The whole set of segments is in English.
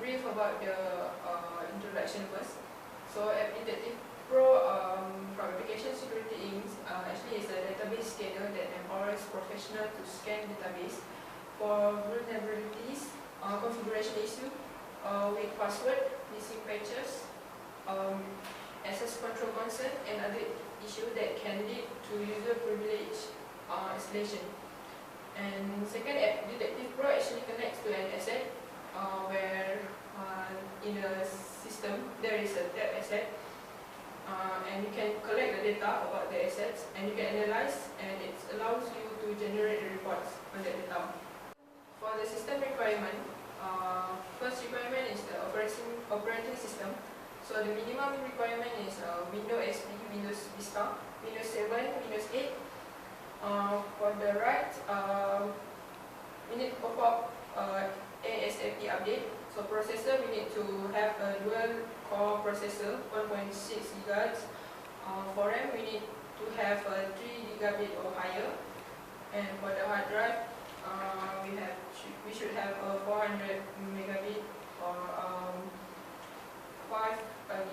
brief about the introduction first. So AppDetective Pro from Application Security Inc. Actually is a database scanner that empowers professionals to scan database for vulnerabilities, configuration issue, weak password, missing patches, access control concern, and other issues that can lead to user privilege escalation. And second, AppDetective Pro actually connects to an asset where in a system there is a debt asset, and you can collect the data about the assets, and you can analyze, and it allows you to generate the reports on the data. For the system requirement, first requirement is the operating system. So the minimum requirement is Windows XP, Windows Vista, Windows 7, Windows 8. For the right, we need to pop up ASAP update. So processor, we need to have a dual core processor, 1.6 GHz. For RAM, we need to have 3 gigabit or higher. And for the hard drive, we should have 400 megabit or 5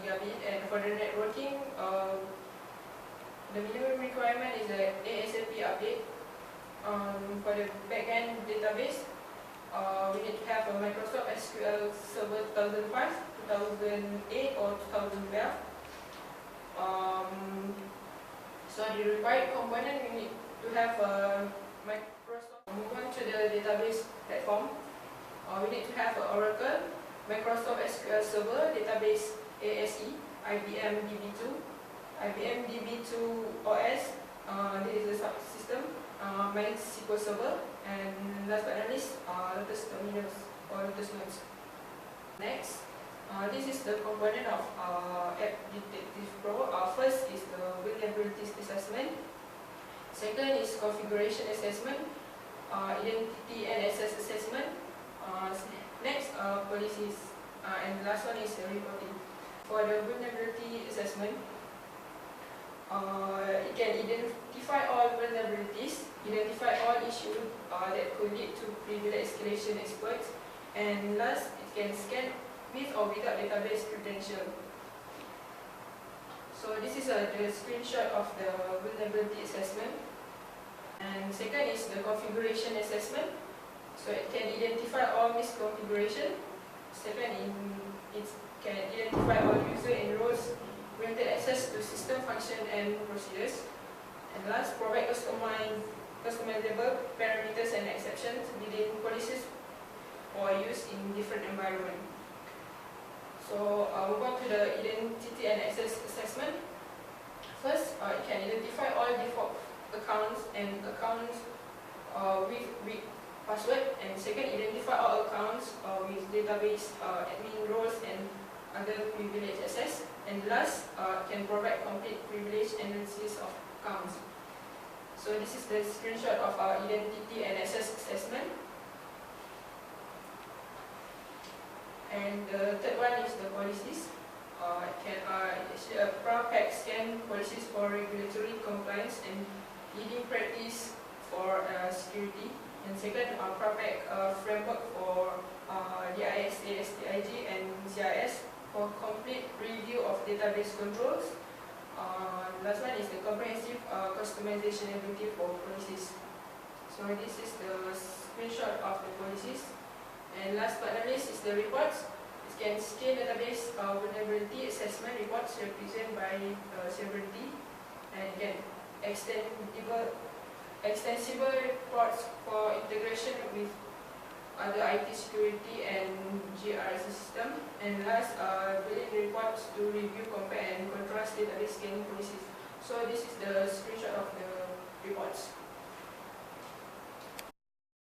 gigabit. And for the networking, the minimum requirement is the ASAP update. For the backend database, we need to have a Microsoft SQL Server 2005, 2008 or 2012. So the required component, we need to have a Microsoft. Move on to the database platform. We need to have Oracle, Microsoft SQL Server, database ASE, IBM DB2, IBM DB2 OS, this is a subsystem, MySQL Server, and last but not least, Lotus Terminals or Lotus Notes. Next, this is the component of AppDetective Pro. First is the vulnerabilities assessment. Second is configuration assessment, identity and access assessment. Next, policies, and the last one is reporting. For the vulnerability assessment, it can identify all vulnerabilities, identify all issues that could lead to privilege escalation exploits, and last, it can scan with or without database credential. So this is the screenshot of the vulnerability assessment. And second is the configuration assessment. So it can identify all misconfiguration. Second, it can identify all user and roles granted access to system function and procedures. And last, provide customizable parameters and exceptions within policies for use in different environments. So move on to the identity and access assessment. First, it can identify all default accounts and accounts with weak password. And second, identify all accounts with database admin roles and other privilege access. And last, can provide complete privilege analysis of accounts. So this is the screenshot of our identity and access assessment. And the third one is the policies. Actually a PRA-PAC scan policies for regulatory compliance and leading practice for security. And second, PRA-PAC framework for DIS, ASTIG, and CIS for complete review of database controls. Last one is the comprehensive customization ability for policies. So this is the screenshot of the policies. And last but not least is the reports. It can scan database vulnerability assessment reports represented by severity, and again extensible reports for integration with other IT security and GRC system. And last, built-in reports to review, compare, and contrast database scanning policies. So this is the screenshot of the reports.